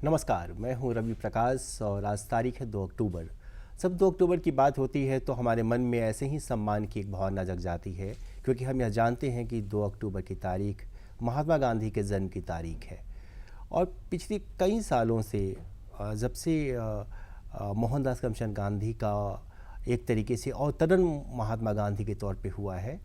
नमस्कार, मैं हूं रवि प्रकाश और आज तारीख है 2 अक्टूबर। जब 2 अक्टूबर की बात होती है तो हमारे मन में ऐसे ही सम्मान की एक भावना जग जाती है, क्योंकि हम यह जानते हैं कि 2 अक्टूबर की तारीख महात्मा गांधी के जन्म की तारीख है। और पिछले कई सालों से जब से मोहनदास करमचंद गांधी का एक तरीके से अवतरण महात्मा गांधी के तौर पे हुआ है,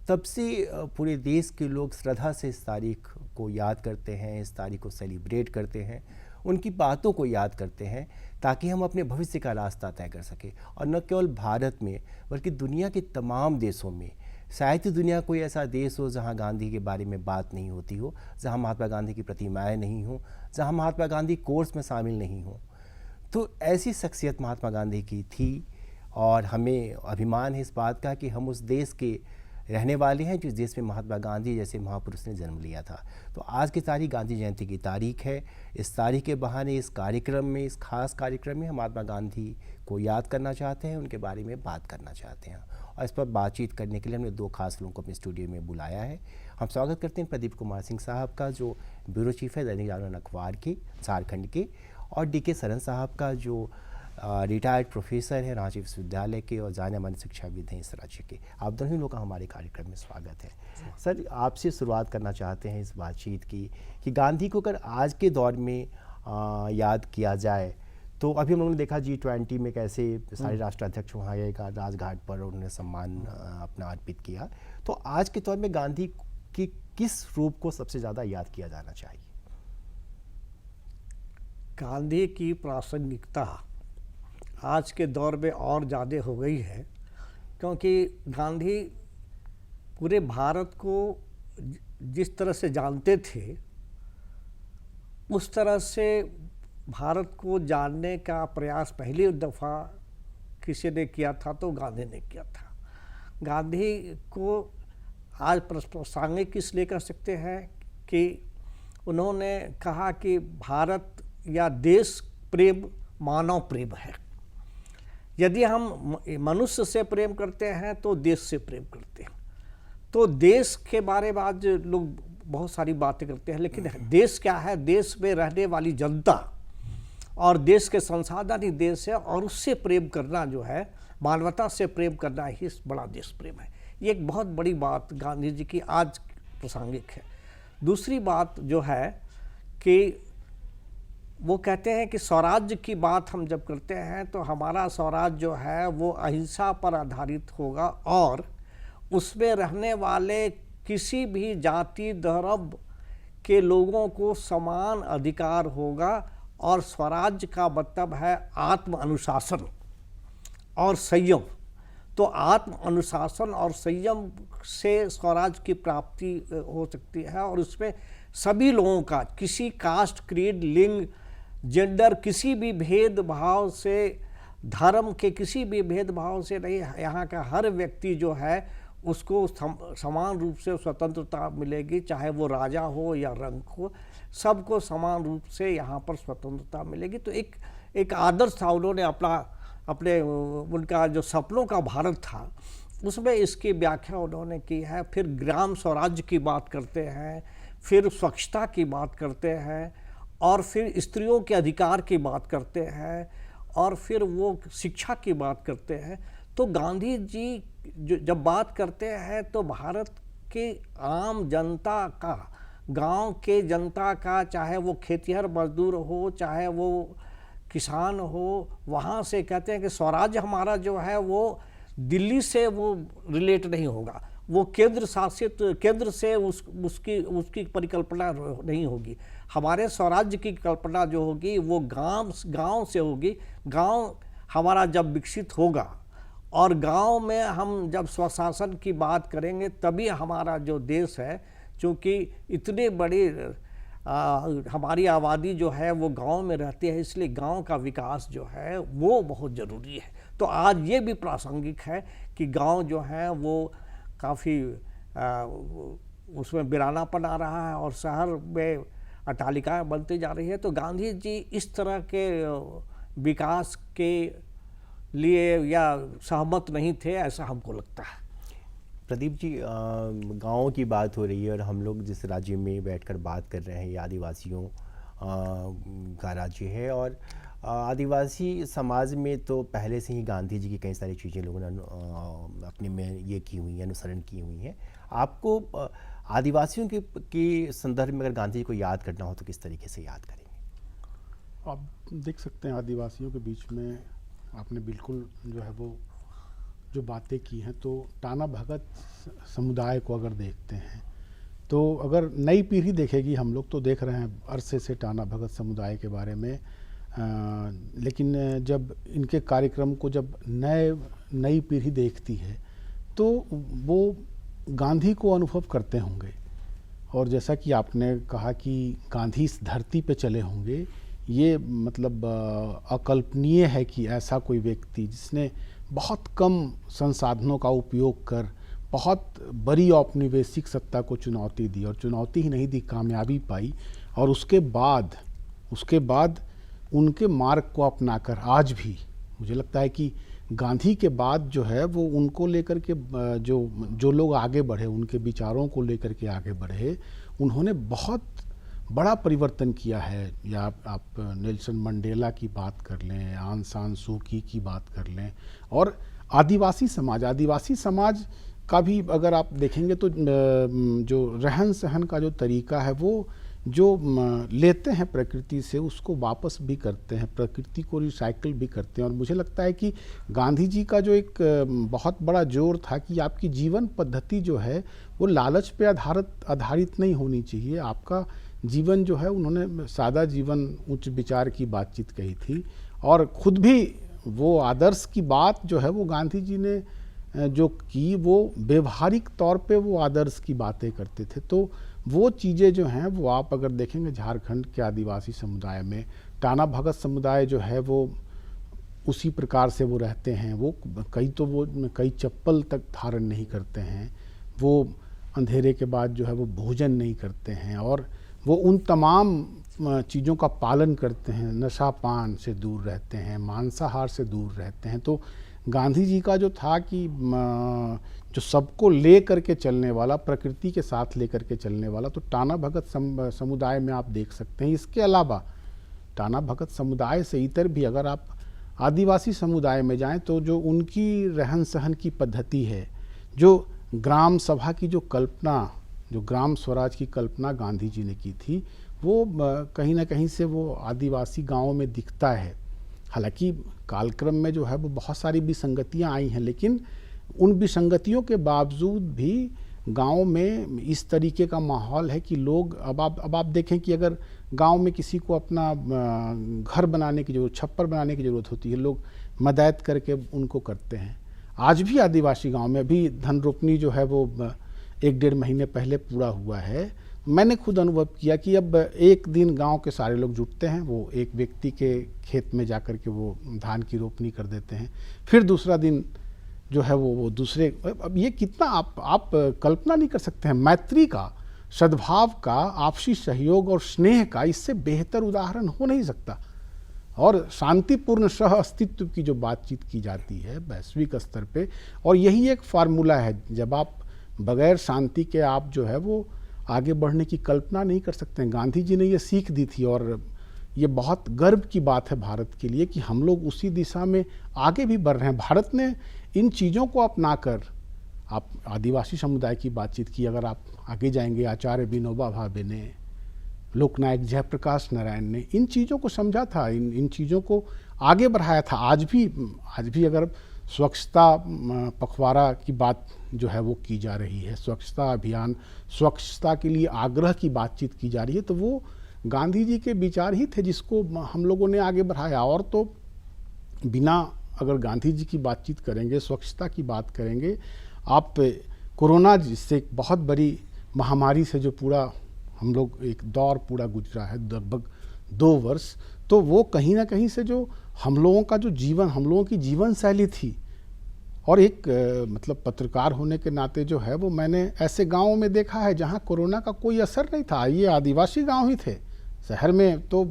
तब से पूरे देश के लोग श्रद्धा से इस तारीख को याद करते हैं, इस तारीख को सेलिब्रेट करते हैं, उनकी बातों को याद करते हैं, ताकि हम अपने भविष्य का रास्ता तय कर सकें। और न केवल भारत में बल्कि दुनिया के तमाम देशों में, शायद ही दुनिया कोई ऐसा देश हो जहां गांधी के बारे में बात नहीं होती हो, जहां महात्मा गांधी की प्रतिमाएं नहीं हो, जहां महात्मा गांधी कोर्स में शामिल नहीं हो। तो ऐसी शख्सियत महात्मा गांधी की थी और हमें अभिमान है इस बात का कि हम उस देश के रहने वाले हैं जिस देश में महात्मा गांधी जैसे महापुरुष ने जन्म लिया था। तो आज की तारीख गांधी जयंती की तारीख है। इस तारीख के बहाने इस कार्यक्रम में, इस खास कार्यक्रम में हम महात्मा गांधी को याद करना चाहते हैं, उनके बारे में बात करना चाहते हैं। और इस पर बातचीत करने के लिए हमने दो खास लोगों को अपने स्टूडियो में बुलाया है। हम स्वागत करते हैं प्रदीप कुमार सिंह साहब का, जो ब्यूरो चीफ है दैनिक जागरण अखबार के झारखंड के, और डी.के. सरन साहब का, जो रिटायर्ड प्रोफेसर है रांची विश्वविद्यालय के और जाने माने शिक्षाविद हैं इस राज्य के। आप दोनों लोग का हमारे कार्यक्रम में स्वागत है। सर, आपसे शुरुआत करना चाहते हैं इस बातचीत की कि गांधी को अगर आज के दौर में याद किया जाए तो अभी हम लोगों ने देखा G20 में कैसे सारे राष्ट्राध्यक्ष वहाँ गए, राजघाट पर उन्होंने सम्मान अपना अर्पित किया। तो आज के दौर में गांधी की किस रूप को सबसे ज़्यादा याद किया जाना चाहिए? गांधी की प्रासंगिकता आज के दौर में और ज़्यादा हो गई है, क्योंकि गांधी पूरे भारत को जिस तरह से जानते थे उस तरह से भारत को जानने का प्रयास पहली दफ़ा किसी ने किया था तो गांधी ने किया था। गांधी को आज प्रासंगिक इसलिए कह सकते हैं कि उन्होंने कहा कि भारत या देश प्रेम मानव प्रेम है। यदि हम मनुष्य से प्रेम करते हैं तो देश से प्रेम करते हैं। तो देश के बारे में आज लोग बहुत सारी बातें करते हैं, लेकिन देश क्या है? देश में रहने वाली जनता और देश के संसाधन ही देश है, और उससे प्रेम करना जो है, मानवता से प्रेम करना ही बड़ा देश प्रेम है। ये एक बहुत बड़ी बात गांधी जी की आज प्रासंगिक है। दूसरी बात जो है कि वो कहते हैं कि स्वराज्य की बात हम जब करते हैं तो हमारा स्वराज्य जो है वो अहिंसा पर आधारित होगा और उसमें रहने वाले किसी भी जाति धर्म के लोगों को समान अधिकार होगा। और स्वराज्य का मतलब है आत्म अनुशासन और संयम। तो आत्म अनुशासन और संयम से स्वराज्य की प्राप्ति हो सकती है, और उसमें सभी लोगों का, किसी कास्ट, क्रीड, लिंग, जेंडर, किसी भी भेदभाव से, धर्म के किसी भी भेदभाव से नहीं, यहाँ का हर व्यक्ति जो है उसको समान रूप से स्वतंत्रता मिलेगी, चाहे वो राजा हो या रंक हो, सबको समान रूप से यहाँ पर स्वतंत्रता मिलेगी। तो एक आदर्श था। उन्होंने अपने उनका जो सपनों का भारत था उसमें इसकी व्याख्या उन्होंने की है। फिर ग्राम स्वराज्य की बात करते हैं, फिर स्वच्छता की बात करते हैं, और फिर स्त्रियों के अधिकार की बात करते हैं, और फिर वो शिक्षा की बात करते हैं। तो गांधी जी जब बात करते हैं तो भारत के आम जनता का, गांव के जनता का, चाहे वो खेतिहर मजदूर हो, चाहे वो किसान हो, वहाँ से कहते हैं कि स्वराज्य हमारा जो है वो दिल्ली से वो रिलेट नहीं होगा, वो केंद्र शासित, केंद्र से उसकी परिकल्पना नहीं होगी। हमारे स्वराज्य की कल्पना जो होगी वो गांव से होगी। गांव हमारा जब विकसित होगा और गांव में हम जब स्वशासन की बात करेंगे तभी हमारा जो देश है, चूँकि इतने बड़ी हमारी आबादी जो है वो गांव में रहती है, इसलिए गांव का विकास जो है वो बहुत ज़रूरी है। तो आज ये भी प्रासंगिक है कि गांव जो है वो काफ़ी उसमें वीरानापन आ रहा है और शहर में अट्टालिकाएँ बनती जा रही है। तो गांधी जी इस तरह के विकास के लिए या सहमत नहीं थे, ऐसा हमको लगता है। प्रदीप जी, गाँव की बात हो रही है और हम लोग जिस राज्य में बैठकर बात कर रहे हैं, ये आदिवासियों का राज्य है और आदिवासी समाज में तो पहले से ही गांधी जी की कई सारी चीज़ें लोगों ने अपने में ये की हुई हैं, अनुसरण की हुई हैं। आपको आदिवासियों के संदर्भ में अगर गांधी जी को याद करना हो तो किस तरीके से याद करेंगे? आप देख सकते हैं आदिवासियों के बीच में आपने बिल्कुल जो है वो जो बातें की हैं, तो टाना भगत समुदाय को अगर देखते हैं तो अगर नई पीढ़ी देखेगी, हम लोग तो देख रहे हैं अरसे से टाना भगत समुदाय के बारे में, लेकिन जब इनके कार्यक्रम को जब नई पीढ़ी देखती है तो वो गांधी को अनुभव करते होंगे। और जैसा कि आपने कहा कि गांधी इस धरती पे चले होंगे, ये मतलब अकल्पनीय है कि ऐसा कोई व्यक्ति जिसने बहुत कम संसाधनों का उपयोग कर बहुत बड़ी औपनिवेशिक सत्ता को चुनौती दी, और चुनौती ही नहीं दी, कामयाबी पाई, और उसके बाद उनके मार्ग को अपनाकर आज भी मुझे लगता है कि गांधी के बाद जो है वो उनको लेकर के जो लोग आगे बढ़े, उनके विचारों को लेकर के आगे बढ़े, उन्होंने बहुत बड़ा परिवर्तन किया है। या आप नेल्सन मंडेला की बात कर लें, आंग सान सू की बात कर लें, और आदिवासी समाज का भी अगर आप देखेंगे तो जो रहन सहन का जो तरीका है वो जो लेते हैं प्रकृति से उसको वापस भी करते हैं, प्रकृति को रिसाइकिल भी करते हैं। और मुझे लगता है कि गांधी जी का जो एक बहुत बड़ा जोर था कि आपकी जीवन पद्धति जो है वो लालच पे आधारित नहीं होनी चाहिए। आपका जीवन जो है, उन्होंने सादा जीवन उच्च विचार की बातचीत कही थी, और खुद भी वो आदर्श की बात जो है वो गांधी जी ने जो की वो व्यवहारिक तौर पे वो आदर्श की बातें करते थे। तो वो चीज़ें जो हैं वो आप अगर देखेंगे झारखंड के आदिवासी समुदाय में, टाना भगत समुदाय जो है वो उसी प्रकार से वो रहते हैं। वो कई चप्पल तक धारण नहीं करते हैं, वो अंधेरे के बाद जो है वो भोजन नहीं करते हैं, और वो उन तमाम चीज़ों का पालन करते हैं, नशा पान से दूर रहते हैं, मांसाहार से दूर रहते हैं। तो गांधी जी का जो था कि जो सबको ले करके चलने वाला, प्रकृति के साथ ले करके चलने वाला, तो टाना भगत समुदाय में आप देख सकते हैं। इसके अलावा टाना भगत समुदाय से इतर भी अगर आप आदिवासी समुदाय में जाएं तो जो उनकी रहन सहन की पद्धति है, जो ग्राम सभा की जो कल्पना, जो ग्राम स्वराज की कल्पना गांधी जी ने की थी, वो कहीं ना कहीं से वो आदिवासी गांवों में दिखता है। हालांकि कालक्रम में जो है वो बहुत सारी विसंगतियां आई हैं, लेकिन उन विसंगतियों के बावजूद भी गांव में इस तरीके का माहौल है कि लोग अब आप देखें कि अगर गांव में किसी को अपना घर बनाने की जरूरत, छप्पर बनाने की ज़रूरत होती है, लोग मदद करके उनको करते हैं। आज भी आदिवासी गांव में अभी धन रोपनी जो है वो 1-1.5 महीने पहले पूरा हुआ है। मैंने खुद अनुभव किया कि अब एक दिन गांव के सारे लोग जुटते हैं, वो एक व्यक्ति के खेत में जाकर के वो धान की रोपनी कर देते हैं, फिर दूसरा दिन जो है वो दूसरे। अब ये कितना आप कल्पना नहीं कर सकते हैं, मैत्री का, सद्भाव का, आपसी सहयोग और स्नेह का इससे बेहतर उदाहरण हो नहीं सकता। और शांतिपूर्ण सह अस्तित्व की जो बातचीत की जाती है वैश्विक स्तर पे, और यही एक फार्मूला है। जब आप बगैर शांति के आप जो है वो आगे बढ़ने की कल्पना नहीं कर सकते हैं। गांधी जी ने ये सीख दी थी, और ये बहुत गर्व की बात है भारत के लिए कि हम लोग उसी दिशा में आगे भी बढ़ रहे हैं। भारत ने इन चीज़ों को अपनाकर, आप आदिवासी समुदाय की बातचीत की, अगर आप आगे जाएंगे, आचार्य विनोबा भावे ने, लोकनायक जयप्रकाश नारायण ने इन चीज़ों को समझा था, इन चीज़ों को आगे बढ़ाया था। आज भी अगर स्वच्छता पखवाड़ा की बात जो है वो की जा रही है, स्वच्छता अभियान, स्वच्छता के लिए आग्रह की बातचीत की जा रही है, तो वो गांधी जी के विचार ही थे जिसको हम लोगों ने आगे बढ़ाया। और तो बिना अगर गांधी जी की बातचीत करेंगे, स्वच्छता की बात करेंगे, आप कोरोना जिससे एक बहुत बड़ी महामारी से जो पूरा हम लोग एक दौर पूरा गुजरा है, लगभग 2 वर्ष, तो वो कहीं ना कहीं से जो हम लोगों का जो जीवन, हम लोगों की जीवन शैली थी, और एक मतलब पत्रकार होने के नाते जो है वो मैंने ऐसे गांवों में देखा है जहां कोरोना का कोई असर नहीं था। ये आदिवासी गांव ही थे, शहर में तो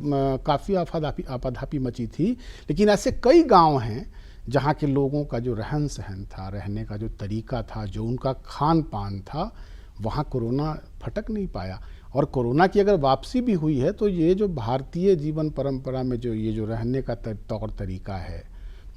काफ़ी आपाधापी मची थी, लेकिन ऐसे कई गांव हैं जहां के लोगों का जो रहन सहन था, रहने का जो तरीका था, जो उनका खान पान था, वहाँ कोरोना फटक नहीं पाया। और कोरोना की अगर वापसी भी हुई है तो ये जो भारतीय जीवन परंपरा में जो ये जो रहने का तौर तरीका है,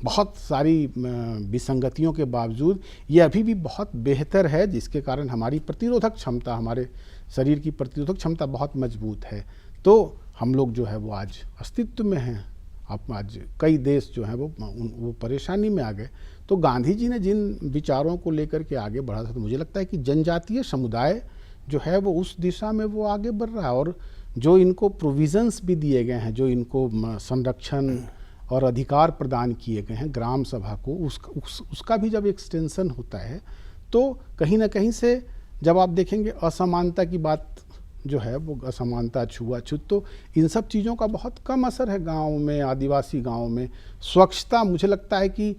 बहुत सारी विसंगतियों के बावजूद ये अभी भी बहुत बेहतर है, जिसके कारण हमारी प्रतिरोधक क्षमता, हमारे शरीर की प्रतिरोधक क्षमता बहुत मजबूत है। तो हम लोग जो है वो आज अस्तित्व में हैं। अब आज कई देश जो हैं वो परेशानी में आ गए। तो गांधी जी ने जिन विचारों को लेकर के आगे बढ़ा था, तो मुझे लगता है कि जनजातीय समुदाय जो है वो उस दिशा में वो आगे बढ़ रहा है। और जो इनको प्रोविज़न्स भी दिए गए हैं, जो इनको संरक्षण और अधिकार प्रदान किए गए हैं ग्राम सभा को, उसका भी जब एक्सटेंशन होता है तो कहीं ना कहीं से जब आप देखेंगे असमानता की बात जो है वो असमानता, छुआछूत, तो इन सब चीज़ों का बहुत कम असर है गाँव में, आदिवासी गाँव में। स्वच्छता, मुझे लगता है कि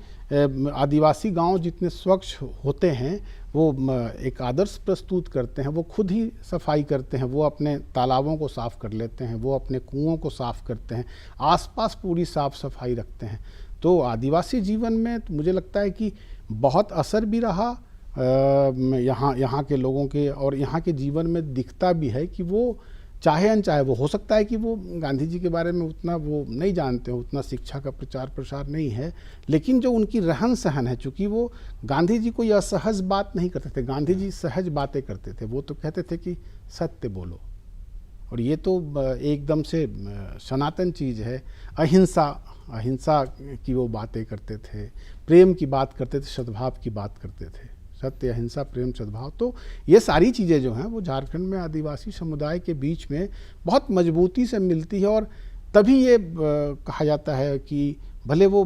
आदिवासी गांव जितने स्वच्छ होते हैं वो एक आदर्श प्रस्तुत करते हैं। वो खुद ही सफाई करते हैं, वो अपने तालाबों को साफ़ कर लेते हैं, वो अपने कुओं को साफ़ करते हैं, आसपास पूरी साफ़ सफाई रखते हैं। तो आदिवासी जीवन में मुझे लगता है कि बहुत असर भी रहा यहाँ के लोगों के, और यहाँ के जीवन में दिखता भी है कि वो चाहे अनचाहे, वो हो सकता है कि वो गांधी जी के बारे में उतना वो नहीं जानते हो, उतना शिक्षा का प्रचार प्रसार नहीं है, लेकिन जो उनकी रहन सहन है, चूँकि वो गांधी जी कोई असहज बात नहीं करते थे, गांधी जी सहज बातें करते थे। वो तो कहते थे कि सत्य बोलो, और ये तो एकदम से सनातन चीज़ है। अहिंसा की वो बातें करते थे, प्रेम की बात करते थे, सद्भाव की बात करते थे, सत्य, अहिंसा, प्रेम, सद्भाव। तो ये सारी चीज़ें जो हैं वो झारखंड में आदिवासी समुदाय के बीच में बहुत मजबूती से मिलती है। और तभी ये कहा जाता है कि भले वो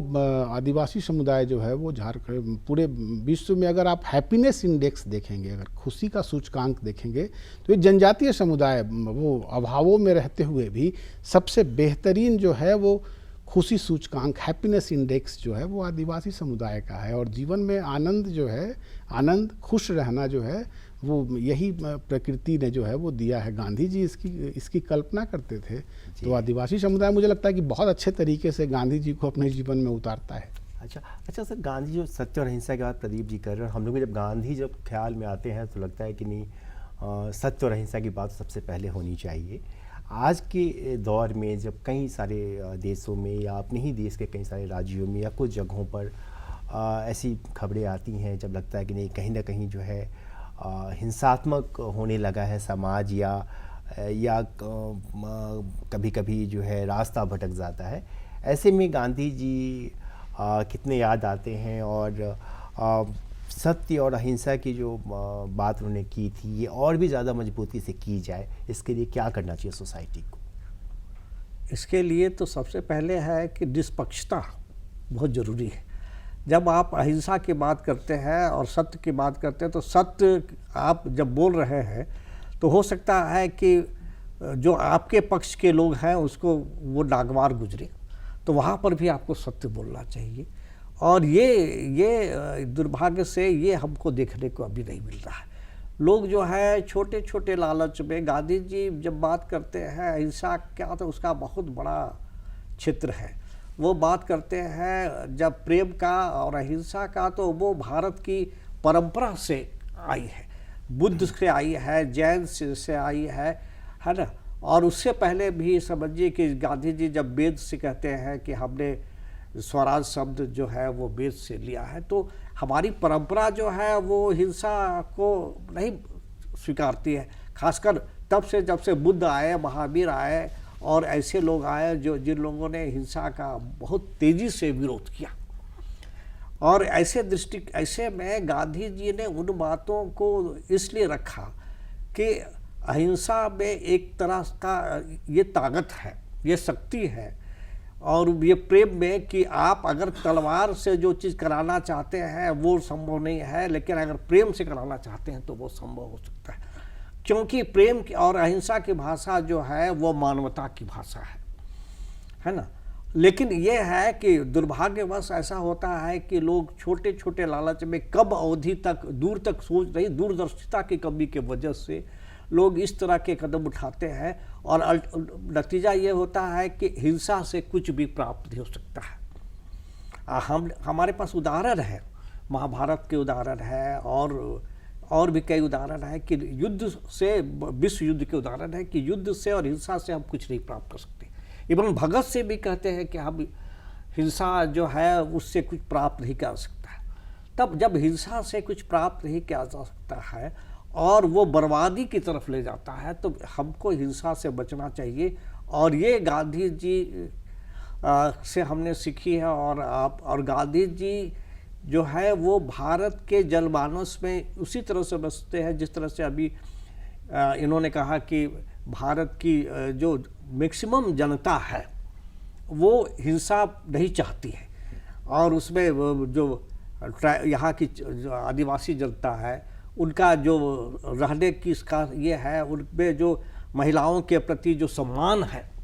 आदिवासी समुदाय जो है वो झारखंड, पूरे विश्व में अगर आप हैप्पीनेस इंडेक्स देखेंगे, अगर खुशी का सूचकांक देखेंगे, तो ये जनजातीय समुदाय वो अभावों में रहते हुए भी सबसे बेहतरीन जो है वो खुशी सूचकांक, हैप्पीनेस इंडेक्स जो है वो आदिवासी समुदाय का है। और जीवन में आनंद जो है, आनंद, खुश रहना जो है वो यही प्रकृति ने जो है वो दिया है। गांधी जी इसकी कल्पना करते थे। तो आदिवासी समुदाय मुझे लगता है कि बहुत अच्छे तरीके से गांधी जी को अपने जीवन में उतारता है। अच्छा सर, गांधी जो सत्य और अहिंसा की बात प्रदीप जी कर रहे हैं, हम लोग जब गांधी जब ख्याल में आते हैं तो लगता है कि नहीं, सत्य और अहिंसा की बात सबसे पहले होनी चाहिए। आज के दौर में जब कई सारे देशों में या अपने ही देश के कई सारे राज्यों में या कुछ जगहों पर ऐसी खबरें आती हैं, जब लगता है कि नहीं, कहीं ना कहीं जो है हिंसात्मक होने लगा है समाज, या कभी कभी जो है रास्ता भटक जाता है। ऐसे में गांधी जी कितने याद आते हैं, और सत्य और अहिंसा की जो बात उन्होंने की थी, ये और भी ज़्यादा मजबूती से की जाए, इसके लिए क्या करना चाहिए सोसाइटी को? इसके लिए तो सबसे पहले है कि निष्पक्षता बहुत ज़रूरी है। जब आप अहिंसा की बात करते हैं और सत्य की बात करते हैं, तो सत्य आप जब बोल रहे हैं तो हो सकता है कि जो आपके पक्ष के लोग हैं उसको वो नागवार गुजरे, तो वहाँ पर भी आपको सत्य बोलना चाहिए। और ये दुर्भाग्य से ये हमको देखने को अभी नहीं मिल रहा है। लोग जो है छोटे छोटे लालच में, गांधी जी जब बात करते हैं अहिंसा क्या, तो उसका बहुत बड़ा क्षेत्र है। वो बात करते हैं जब प्रेम का और अहिंसा का, तो वो भारत की परंपरा से आई है, बुद्ध से आई है, जैन से आई है ना। और उससे पहले भी समझिए कि गांधी जी जब वेद से कहते हैं कि हमने स्वराज शब्द जो है वो वेद से लिया है, तो हमारी परंपरा जो है वो हिंसा को नहीं स्वीकारती है। खासकर तब से जब से बुद्ध आए, महावीर आए और ऐसे लोग आए जिन लोगों ने हिंसा का बहुत तेज़ी से विरोध किया। और ऐसे में गांधी जी ने उन बातों को इसलिए रखा कि अहिंसा में एक तरह का ये ताकत है, ये शक्ति है, और ये प्रेम में कि आप अगर तलवार से जो चीज़ कराना चाहते हैं वो संभव नहीं है, लेकिन अगर प्रेम से कराना चाहते हैं तो वो संभव हो सकता है। क्योंकि प्रेम और अहिंसा की भाषा जो है वो मानवता की भाषा है ना। लेकिन ये है कि दुर्भाग्यवश ऐसा होता है कि लोग छोटे छोटे लालच में कब अवधि तक दूर तक सोच रही, दूरदर्शिता की कमी के वजह से लोग इस तरह के कदम उठाते हैं, और नतीजा ये होता है कि हिंसा से कुछ भी प्राप्त नहीं हो सकता है। हमारे पास उदाहरण है, महाभारत के उदाहरण है, और भी कई उदाहरण है कि युद्ध से, विश्व युद्ध के उदाहरण है कि युद्ध से और हिंसा से हम कुछ नहीं प्राप्त कर सकते। इवन भगत से भी कहते हैं कि हम हिंसा जो है उससे कुछ प्राप्त नहीं कर सकता है। तब जब हिंसा से कुछ प्राप्त नहीं किया जा सकता है और वो बर्बादी की तरफ ले जाता है, तो हमको हिंसा से बचना चाहिए। और ये गांधी जी से हमने सीखी है। और गांधी जी जो है वो भारत के जनमानस में उसी तरह से बसते हैं जिस तरह से अभी इन्होंने कहा कि भारत की जो मैक्सिमम जनता है वो हिंसा नहीं चाहती है। और उसमें जो यहाँ की आदिवासी जनता है उनका जो रहने की इसका ये है, उनमें जो महिलाओं के प्रति जो सम्मान है,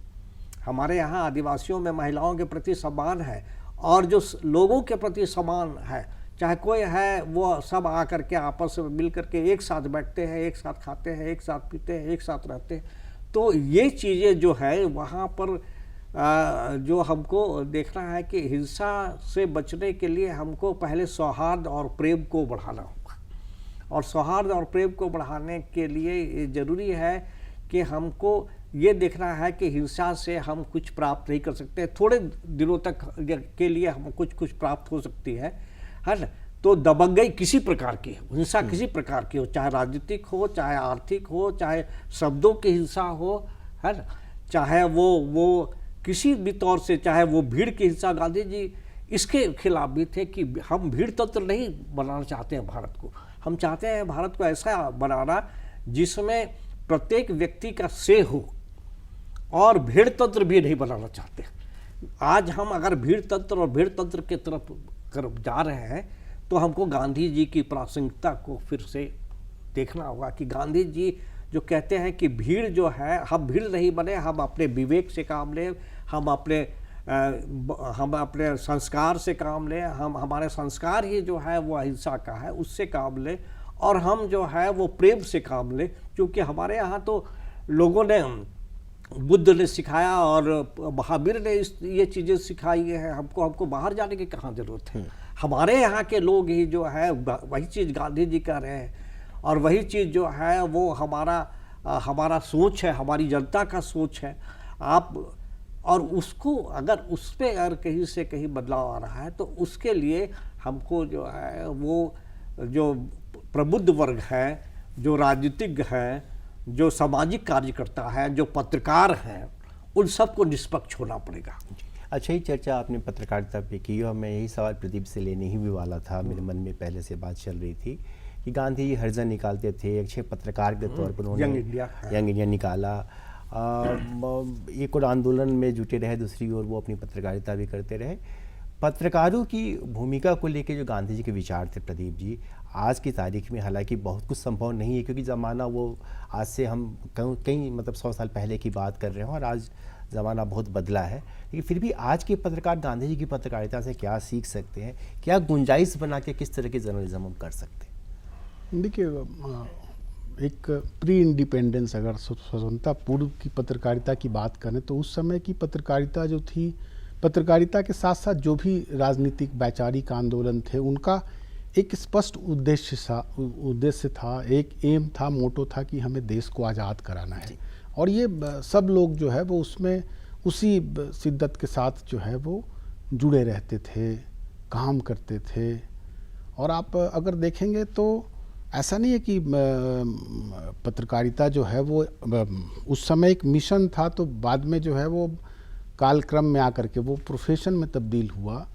हमारे यहाँ आदिवासियों में महिलाओं के प्रति सम्मान है और जो लोगों के प्रति सम्मान है, चाहे कोई है वो सब आकर के आपस में मिल करके एक साथ बैठते हैं, एक साथ खाते हैं, एक साथ पीते हैं, एक साथ रहते हैं। तो ये चीज़ें जो है वहाँ पर जो हमको देखना है कि हिंसा से बचने के लिए हमको पहले सौहार्द और प्रेम को बढ़ाना होगा। और सौहार्द और प्रेम को बढ़ाने के लिए ये ज़रूरी है कि हमको ये देखना है कि हिंसा से हम कुछ प्राप्त नहीं कर सकते। थोड़े दिनों तक के लिए हम कुछ प्राप्त हो सकती है ना। तो दबंगई किसी प्रकार की हो, हिंसा किसी प्रकार की हो, चाहे राजनीतिक हो, चाहे आर्थिक हो, चाहे शब्दों की हिंसा हो, है ना, चाहे वो किसी भी तौर से, चाहे वो भीड़ की हिंसा। गांधी जी इसके खिलाफ भी थे कि हम भीड़ तंत्र नहीं बनाना चाहते हैं भारत को। हम चाहते हैं भारत को ऐसा बनाना जिसमें प्रत्येक व्यक्ति का से हो, और भीड़ तंत्र भी नहीं बनाना चाहते। आज हम अगर भीड़ तंत्र और भीड़ तंत्र के तरफ जा रहे हैं तो हमको गांधी जी की प्रासंगिकता को फिर से देखना होगा कि गांधी जी जो कहते हैं कि भीड़ जो है, हम भीड़ नहीं बने, हम अपने विवेक से काम लें, हम अपने संस्कार से काम लें, हमारे संस्कार ही जो है वो अहिंसा का है, उससे काम लें, और हम जो है वो प्रेम से काम लें। क्योंकि हमारे यहाँ तो लोगों ने, बुद्ध ने सिखाया और महावीर ने ये चीज़ें सिखाई हैं हमको बाहर जाने की कहाँ ज़रूरत है। हमारे यहाँ के लोग ही जो है वही चीज़ गांधी जी कर रहे हैं, और वही चीज़ जो है वो हमारा सोच है, हमारी जनता का सोच है। और उसको अगर उस पर अगर कहीं से कहीं बदलाव आ रहा है तो उसके लिए हमको जो है वो जो प्रबुद्ध वर्ग है, जो राजनीतिज्ञ हैं, जो सामाजिक कार्यकर्ता है, जो पत्रकार हैं, उन सबको निष्पक्ष होना पड़ेगा। अच्छा, ही चर्चा आपने पत्रकारिता पे की और मैं यही सवाल प्रदीप से लेने ही भी वाला था। मेरे मन में पहले से बात चल रही थी कि गांधी जी हर जन निकालते थे, एक अच्छे पत्रकार के तौर पर उन्होंने यंग इंडिया निकाला, एक और आंदोलन में जुटे रहे, दूसरी ओर वो अपनी पत्रकारिता भी करते रहे। पत्रकारों की भूमिका को लेकर जो गांधी जी के विचार थे प्रदीप जी, आज की तारीख में हालांकि बहुत कुछ संभव नहीं है, क्योंकि ज़माना वो आज से हम कई 100 साल पहले की बात कर रहे हैं और आज ज़माना बहुत बदला है। लेकिन फिर भी आज के पत्रकार गांधी जी की पत्रकारिता से क्या सीख सकते हैं, क्या गुंजाइश बना के किस तरह की जर्नलिज्म हम कर सकते हैं? देखिए, एक प्री इंडिपेंडेंस, अगर स्वतंत्रता पूर्व की पत्रकारिता की बात करें तो उस समय की पत्रकारिता जो थी, पत्रकारिता के साथ साथ जो भी राजनीतिक वैचारिक आंदोलन थे उनका एक स्पष्ट उद्देश्य था, एक एम था, मोटो था कि हमें देश को आज़ाद कराना है। और ये सब लोग जो है वो उसमें उसी शिद्दत के साथ जो है वो जुड़े रहते थे, काम करते थे। और आप अगर देखेंगे तो ऐसा नहीं है कि पत्रकारिता जो है वो उस समय एक मिशन था, तो बाद में जो है वो कालक्रम में आकर के वो प्रोफेशन में तब्दील हुआ।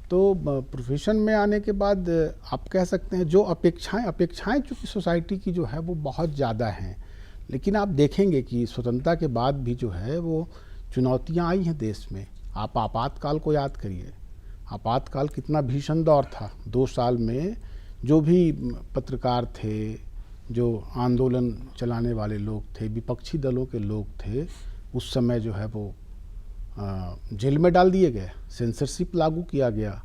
तो प्रोफेशन में आने के बाद आप कह सकते हैं जो अपेक्षाएं चूँकि सोसाइटी की जो है वो बहुत ज़्यादा हैं, लेकिन आप देखेंगे कि स्वतंत्रता के बाद भी जो है वो चुनौतियां आई हैं देश में। आप आपातकाल को याद करिए, आपातकाल कितना भीषण दौर था। 2 साल में जो भी पत्रकार थे, जो आंदोलन चलाने वाले लोग थे, विपक्षी दलों के लोग थे, उस समय जो है वो जेल में डाल दिए गए, सेंसरशिप लागू किया गया।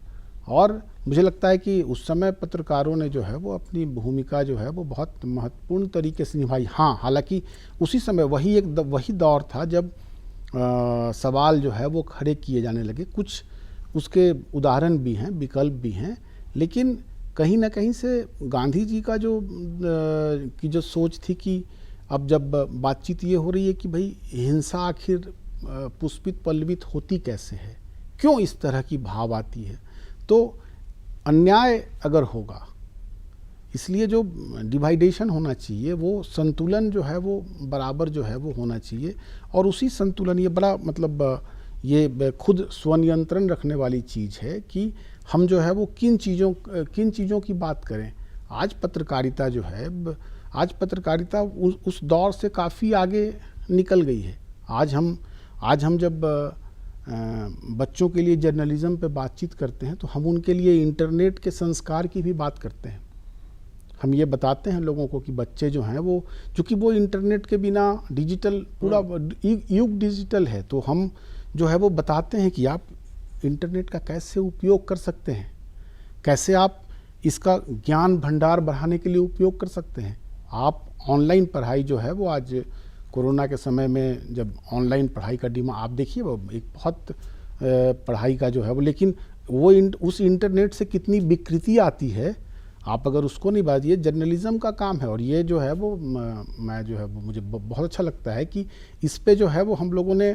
और मुझे लगता है कि उस समय पत्रकारों ने जो है वो अपनी भूमिका जो है वो बहुत महत्वपूर्ण तरीके से निभाई। हाँ, हालांकि उसी समय वही दौर था जब सवाल जो है वो खड़े किए जाने लगे। कुछ उसके उदाहरण भी हैं, विकल्प भी हैं, लेकिन कहीं ना कहीं से गांधी जी का की जो सोच थी कि अब जब बातचीत ये हो रही है कि भाई हिंसा आखिर पुष्पित पल्लवित होती कैसे है, क्यों इस तरह की भाव आती है, तो अन्याय अगर होगा, इसलिए जो डिवाइडेशन होना चाहिए वो संतुलन जो है वो बराबर जो है वो होना चाहिए। और उसी संतुलन, ये बड़ा मतलब ये खुद स्वनियंत्रण रखने वाली चीज़ है कि हम जो है वो किन चीज़ों की बात करें। आज पत्रकारिता जो है, आज पत्रकारिता उस दौर से काफ़ी आगे निकल गई है। आज हम जब बच्चों के लिए जर्नलिज्म पे बातचीत करते हैं तो हम उनके लिए इंटरनेट के संस्कार की भी बात करते हैं। हम ये बताते हैं लोगों को कि बच्चे जो हैं वो, चूँकि वो इंटरनेट के बिना डिजिटल, पूरा युग डिजिटल है, तो हम जो है वो बताते हैं कि आप इंटरनेट का कैसे उपयोग कर सकते हैं, कैसे आप इसका ज्ञान भंडार बढ़ाने के लिए उपयोग कर सकते हैं। आप ऑनलाइन पढ़ाई जो है वो आज कोरोना के समय में जब ऑनलाइन पढ़ाई का डिमांड, आप देखिए वो एक बहुत पढ़ाई का जो है वो, लेकिन वो उस इंटरनेट से कितनी विकृति आती है, आप अगर उसको नहीं बात, ये जर्नलिज्म का काम है। और ये जो है वो मैं जो है वो मुझे बहुत अच्छा लगता है कि इस पे जो है वो हम लोगों ने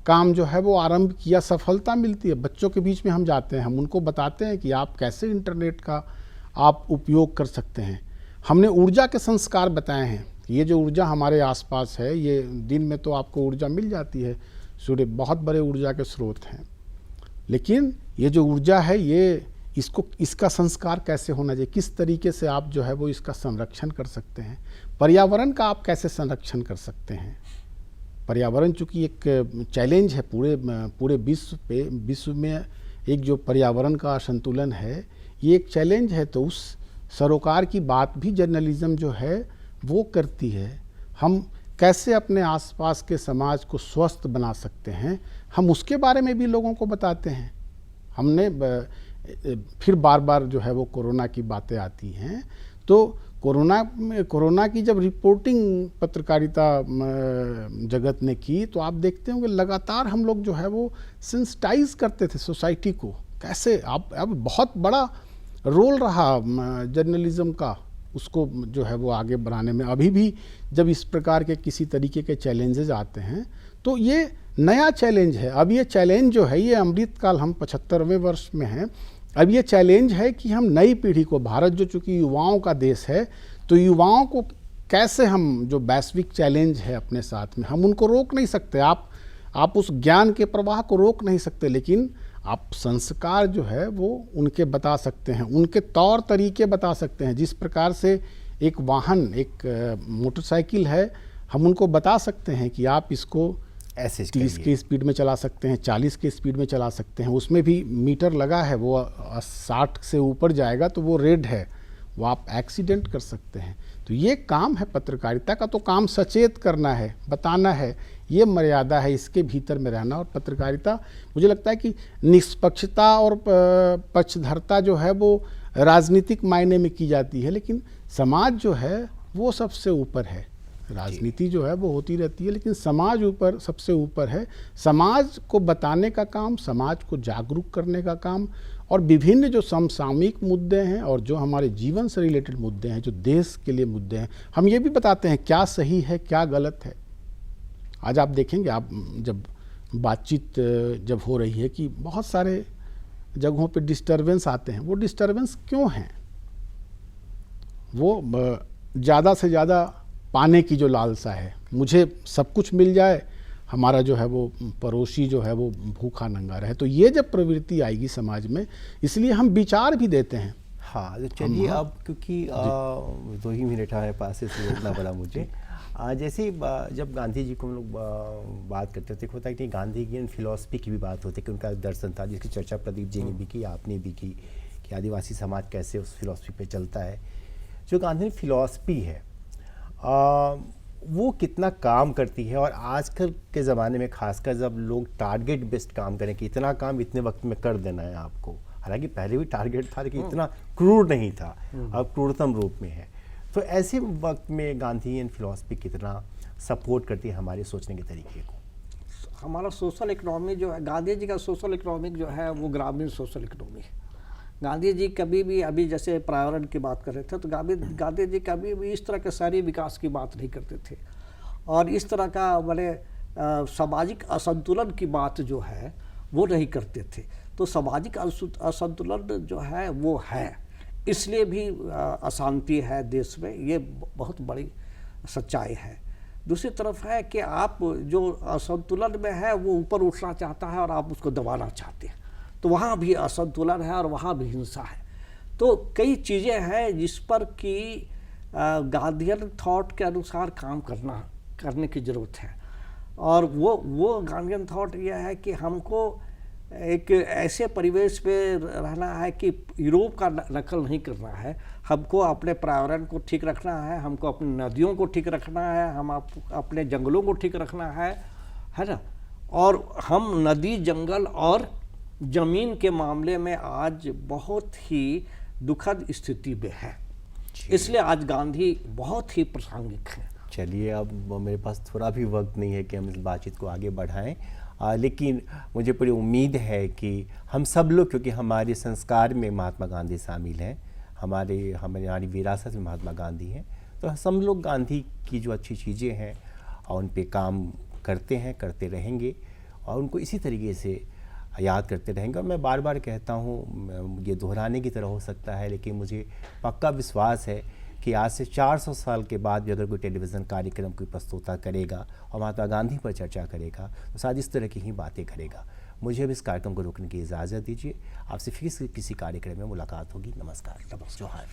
काम जो है वो आरंभ किया, सफलता मिलती है। बच्चों के बीच में हम जाते हैं, हम उनको बताते हैं कि आप कैसे इंटरनेट का आप उपयोग कर सकते हैं। हमने ऊर्जा के संस्कार बताए हैं, ये जो ऊर्जा हमारे आसपास है, ये दिन में तो आपको ऊर्जा मिल जाती है, सूर्य बहुत बड़े ऊर्जा के स्रोत हैं, लेकिन ये जो ऊर्जा है ये इसका संस्कार कैसे होना चाहिए, किस तरीके से आप जो है वो इसका संरक्षण कर सकते हैं, पर्यावरण का आप कैसे संरक्षण कर सकते हैं। पर्यावरण चूँकि एक चैलेंज है पूरे विश्व में एक जो पर्यावरण का असंतुलन है, ये एक चैलेंज है। तो उस सरोकार की बात भी जर्नलिज्म जो है वो करती है। हम कैसे अपने आसपास के समाज को स्वस्थ बना सकते हैं, हम उसके बारे में भी लोगों को बताते हैं। हमने फिर बार बार जो है वो कोरोना की बातें आती हैं, तो कोरोना की जब रिपोर्टिंग पत्रकारिता जगत ने की, तो आप देखते होंगे लगातार हम लोग जो है वो सेंसिटाइज करते थे सोसाइटी को। कैसे अब बहुत बड़ा रोल रहा जर्नलिज्म का, उसको जो है वो आगे बढ़ाने में। अभी भी जब इस प्रकार के किसी तरीके के चैलेंजेस आते हैं तो ये नया चैलेंज है। अब ये चैलेंज जो है, ये अमृतकाल, हम 75वें वर्ष में हैं, अब ये चैलेंज है कि हम नई पीढ़ी को, भारत जो चूँकि युवाओं का देश है, तो युवाओं को कैसे हम, जो वैश्विक चैलेंज है अपने साथ में, हम उनको रोक नहीं सकते। आप उस ज्ञान के प्रवाह को रोक नहीं सकते, लेकिन आप संस्कार जो है वो उनके बता सकते हैं, उनके तौर तरीके बता सकते हैं। जिस प्रकार से एक वाहन, एक मोटरसाइकिल है, हम उनको बता सकते हैं कि आप इसको ऐसे 30 की स्पीड में चला सकते हैं, 40 की स्पीड में चला सकते हैं। उसमें भी मीटर लगा है, वो 60 से ऊपर जाएगा तो वो रेड है, वो आप एक्सीडेंट कर सकते हैं। तो ये काम है पत्रकारिता का, तो काम सचेत करना है, बताना है, ये मर्यादा है, इसके भीतर में रहना। और पत्रकारिता, मुझे लगता है कि निष्पक्षता और पक्षधरता जो है वो राजनीतिक मायने में की जाती है, लेकिन समाज जो है वो सबसे ऊपर है। राजनीति जो है वो होती रहती है, लेकिन समाज ऊपर, सबसे ऊपर है। समाज को बताने का काम, समाज को जागरूक करने का काम, और विभिन्न जो समसामयिक मुद्दे हैं और जो हमारे जीवन से रिलेटेड मुद्दे हैं, जो देश के लिए मुद्दे हैं, हम ये भी बताते हैं क्या सही है क्या गलत है। आज आप देखेंगे, आप जब बातचीत जब हो रही है कि बहुत सारे जगहों पे डिस्टर्बेंस आते हैं, वो डिस्टर्बेंस क्यों हैं? वो ज़्यादा से ज़्यादा पाने की जो लालसा है, मुझे सब कुछ मिल जाए, हमारा जो है वो पड़ोसी जो है वो भूखा नंगा रहे। तो ये जब प्रवृत्ति आएगी समाज में, इसलिए हम विचार भी देते हैं। हाँ, तो चलिए अब, क्योंकि 2 ही मिनट हमारे पास, इसलिए इतना बड़ा मुझे जैसे जब गांधी जी को हम लोग बात करते थे, होता है कि गांधी की फिलॉसफी की भी बात होती है कि उनका दर्शन था, जिसकी चर्चा प्रदीप जी ने भी की, आपने भी की, कि आदिवासी समाज कैसे उस फिलॉसफी पे चलता है। जो गांधी की फिलॉसफी है वो कितना काम करती है, और आजकल के ज़माने में खासकर जब लोग टारगेट बेस्ड काम करें कि इतना काम इतने वक्त में कर देना है आपको, हालांकि पहले भी टारगेट था लेकिन इतना क्रूर नहीं था, अब क्रूरतम रूप में है। तो ऐसे वक्त में गांधीयन फिलॉसफी कितना सपोर्ट करती है हमारे सोचने के तरीके को? हमारा सोशल इकोनॉमी जो है, गांधी जी का सोशल इकोनॉमिक जो है वो ग्रामीण सोशल इकोनॉमी है। गांधी जी कभी भी, अभी जैसे पर्यावरण की बात कर रहे थे, तो गांधी जी कभी भी इस तरह के शहरी विकास की बात नहीं करते थे, और इस तरह का बड़े सामाजिक असंतुलन की बात जो है वो नहीं करते थे। तो सामाजिक असंतुलन जो है वो है, इसलिए भी अशांति है देश में, ये बहुत बड़ी सच्चाई है। दूसरी तरफ है कि आप जो असंतुलन में है वो ऊपर उठना चाहता है और आप उसको दबाना चाहते हैं, तो वहाँ भी असंतुलन है और वहाँ भी हिंसा है। तो कई चीज़ें हैं जिस पर कि गांधीयन थॉट के अनुसार काम करने की ज़रूरत है, और वो गांधीयन थॉट यह है कि हमको एक ऐसे परिवेश में रहना है कि यूरोप का नकल नहीं करना है, हमको अपने पर्यावरण को ठीक रखना है, हमको अपनी नदियों को ठीक रखना है, हम अपने जंगलों को ठीक रखना है ना। और हम नदी, जंगल और ज़मीन के मामले में आज बहुत ही दुखद स्थिति में है, इसलिए आज गांधी बहुत ही प्रासंगिक है। चलिए, अब मेरे पास थोड़ा भी वक्त नहीं है कि हम इस बातचीत को आगे बढ़ाएं, लेकिन मुझे पूरी उम्मीद है कि हम सब लोग, क्योंकि हमारे संस्कार में महात्मा गांधी शामिल हैं, हमारी विरासत में महात्मा गांधी हैं, तो हम लोग गांधी की जो अच्छी चीज़ें हैं और उन पे काम करते हैं, करते रहेंगे और उनको इसी तरीके से याद करते रहेंगे। और मैं बार बार कहता हूँ, ये दोहराने की तरह हो सकता है, लेकिन मुझे पक्का विश्वास है कि आज से 400 साल के बाद भी अगर कोई टेलीविज़न कार्यक्रम की प्रस्तुता करेगा और महात्मा गांधी पर चर्चा करेगा तो शायद इस तरह की ही बातें करेगा। मुझे अब इस कार्यक्रम को रोकने की इजाज़त दीजिए। आपसे फिर किसी कार्यक्रम में मुलाकात होगी। नमस्कार। जोहार।